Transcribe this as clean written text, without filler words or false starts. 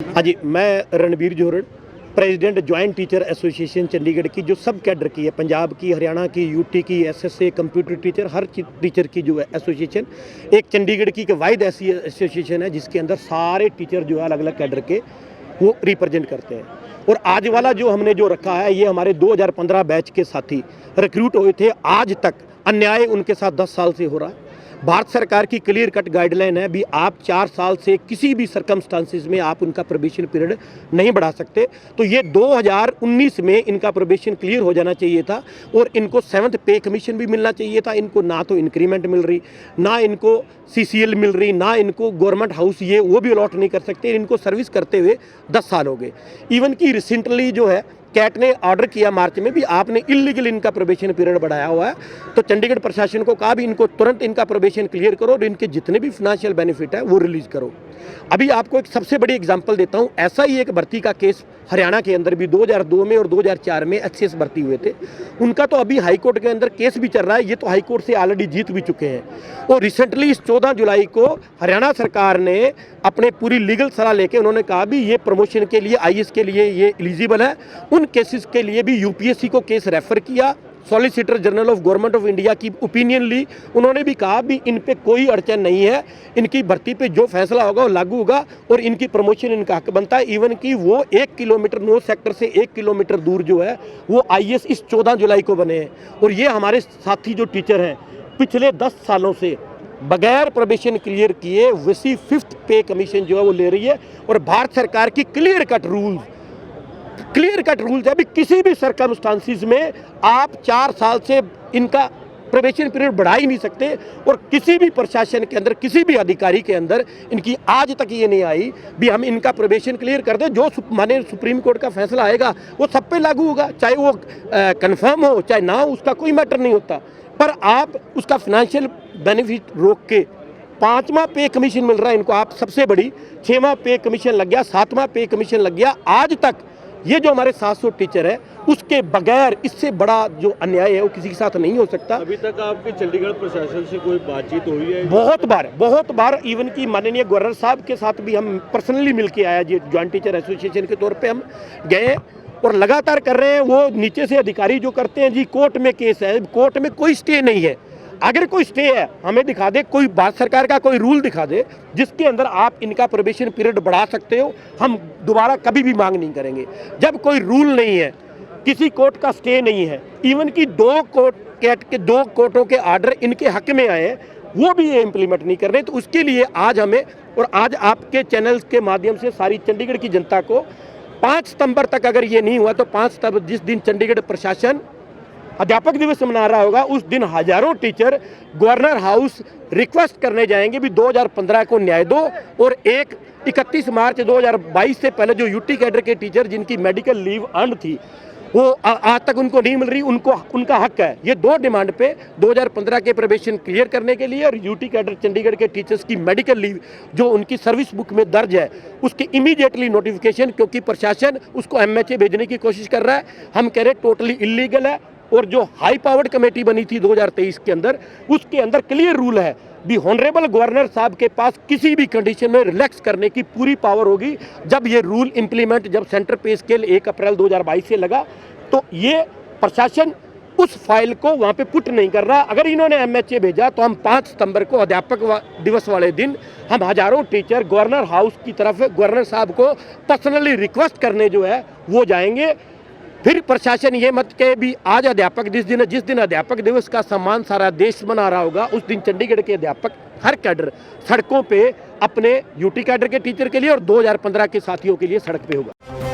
हाँ जी, मैं Ranbir Johar, president joint teacher association Chandigarh की, जो सब कैडर की है, पंजाब की, हरियाणा की, यूटी की, एसएसए, कंप्यूटर टीचर, हर टीचर की जो है एसोसिएशन, एक चंडीगढ़ की वाहिद ऐसी एसोसिएशन है जिसके अंदर सारे टीचर जो है अलग अलग कैडर के वो रिप्रेजेंट करते हैं। और आज वाला जो हमने जो रखा है, ये हमारे 2015 बैच के साथी रिक्रूट हुए थे। आज तक अन्याय उनके साथ 10 साल से हो रहा है। भारत सरकार की क्लियर कट गाइडलाइन है भी आप 4 साल से किसी भी सरकमस्टांसिस में आप उनका प्रोबेशन पीरियड नहीं बढ़ा सकते। तो ये 2019 में इनका प्रोबेशन क्लियर हो जाना चाहिए था और इनको 7th पे कमीशन भी मिलना चाहिए था। इनको ना तो इंक्रीमेंट मिल रही, ना इनको CCL मिल रही, ना इनको गवर्नमेंट हाउस ये वो भी अलॉट नहीं कर सकते। इनको सर्विस करते हुए 10 साल हो गए। इवन कि रिसेंटली जो है कैट ने ऑर्डर किया मार्च में भी आपने इलीगल इनका प्रोबेशन पीरियड बढ़ाया हुआ है, तो चंडीगढ़ प्रशासन को कहा भी इनको तुरंत इनका प्रोबेशन क्लियर करो और इनके जितने भी फाइनेंशियल बेनिफिट है वो रिलीज करो। अभी आपको एक सबसे बड़ी एग्जांपल देता हूं। ऐसा ही एक भर्ती का केस हरियाणा के अंदर भी 2002 में और 2004 में HCS भर्ती हुए थे। उनका तो अभी हाई कोर्ट के अंदर केस भी चल रहा है। ये तो हाई कोर्ट से ऑलरेडी जीत भी चुके हैं। और रिसेंटली इस 14 जुलाई को हरियाणा सरकार ने अपने पूरी लीगल सलाह लेके उन्होंने कहा भी ये प्रमोशन के लिए IAS के लिए ये एलिजिबल है। उन केसेस के लिए भी UPSC को केस रेफर किया। Solicitor general of government of India की ओपिनियन ली। उन्होंने भी कहा भी इन पे कोई अड़चन नहीं है, इनकी भर्ती पे जो फैसला होगा वो लागू होगा और इनकी प्रमोशन इनका हक बनता है। इवन कि वो 1 किलोमीटर नो सेक्टर से 1 किलोमीटर दूर जो है वो IAS इस 14 जुलाई को बने हैं। और ये हमारे साथी जो टीचर हैं पिछले 10 सालों से बगैर प्रोबेशन क्लियर किए वैसी 5th पे कमीशन जो है वो ले रही है। और भारत सरकार की क्लियर कट रूल्स है भी किसी भी सरकमस्टांसिस में आप 4 साल से इनका प्रोबेशन पीरियड बढ़ा ही नहीं सकते। और किसी भी प्रशासन के अंदर, किसी भी अधिकारी के अंदर इनकी आज तक ये नहीं आई भी हम इनका प्रोबेशन क्लियर कर दें। जो माने सुप्रीम कोर्ट का फैसला आएगा वो सब पे लागू होगा, चाहे वो कंफर्म हो चाहे ना हो, उसका कोई मैटर नहीं होता। पर आप उसका फाइनेंशियल बेनिफिट रोक के 5वां पे कमीशन मिल रहा है इनको, आप सबसे बड़ी 6वां पे कमीशन लग गया, 7वां पे कमीशन लग गया। आज तक ये जो हमारे 700 टीचर है उसके बगैर इससे बड़ा जो अन्याय है वो किसी के साथ नहीं हो सकता। अभी तक आपके चंडीगढ़ प्रशासन से कोई बातचीत हुई है? बहुत बार इवन की माननीय गवर्नर साहब के साथ भी हम पर्सनली मिलके आया जी, जॉइंट टीचर एसोसिएशन के तौर पे हम गए और लगातार कर रहे हैं। वो नीचे से अधिकारी जो करते हैं जी, कोर्ट में केस है, कोर्ट में कोई स्टे नहीं है। अगर कोई स्टे है हमें दिखा दे, कोई भारत सरकार का कोई रूल दिखा दे जिसके अंदर आप इनका प्रोबेशन पीरियड बढ़ा सकते हो, हम दोबारा कभी भी मांग नहीं करेंगे। जब कोई रूल नहीं है, किसी कोर्ट का स्टे नहीं है, इवन कि 2 कोर्टों के ऑर्डर इनके हक में आए हैं वो भी ये इम्प्लीमेंट नहीं कर रहे, तो उसके लिए आज हमें और आज आपके चैनल्स के माध्यम से सारी चंडीगढ़ की जनता को 5 सितंबर तक अगर ये नहीं हुआ तो 5 सितंबर जिस दिन चंडीगढ़ प्रशासन अध्यापक दिवस मना रहा होगा उस दिन हजारों टीचर गवर्नर हाउस रिक्वेस्ट करने जाएंगे भी 2015 को न्याय दो। और 31 मार्च 2022 से पहले जो यूटी कैडर के टीचर जिनकी मेडिकल लीव अर्न थी वो आज तक उनको नहीं मिल रही, उनका हक है। ये 2 डिमांड पे 2015 के प्रोबेशन क्लियर करने के लिए और यूटी कैडर चंडीगढ़ के टीचर्स की मेडिकल लीव जो उनकी सर्विस बुक में दर्ज है उसकी इमीडिएटली नोटिफिकेशन, क्योंकि प्रशासन उसको MHA भेजने की कोशिश कर रहा है। हम कह रहे टोटली इलीगल है। और जो हाई पावर्ड कमेटी बनी थी 2023 के अंदर, उसके अंदर क्लियर रूल है भी ऑनरेबल गवर्नर साहब के पास किसी भी कंडीशन में रिलैक्स करने की पूरी पावर होगी। जब ये रूल इंप्लीमेंट, जब सेंटर पे स्केल 1 अप्रैल 2022 से लगा तो ये प्रशासन उस फाइल को वहाँ पे पुट नहीं कर रहा। अगर इन्होंने MHA भेजा तो हम 5 सितंबर को अध्यापक दिवस वाले दिन हम हजारों टीचर गवर्नर हाउस की तरफ गवर्नर साहब को पर्सनली रिक्वेस्ट करने जो है वो जाएंगे। फिर प्रशासन ये मत कहे भी आज अध्यापक जिस दिन अध्यापक दिवस का सम्मान सारा देश मना रहा होगा उस दिन चंडीगढ़ के अध्यापक हर कैडर सड़कों पे अपने यूटी कैडर के टीचर के लिए और 2015 के साथियों के लिए सड़क पे होगा।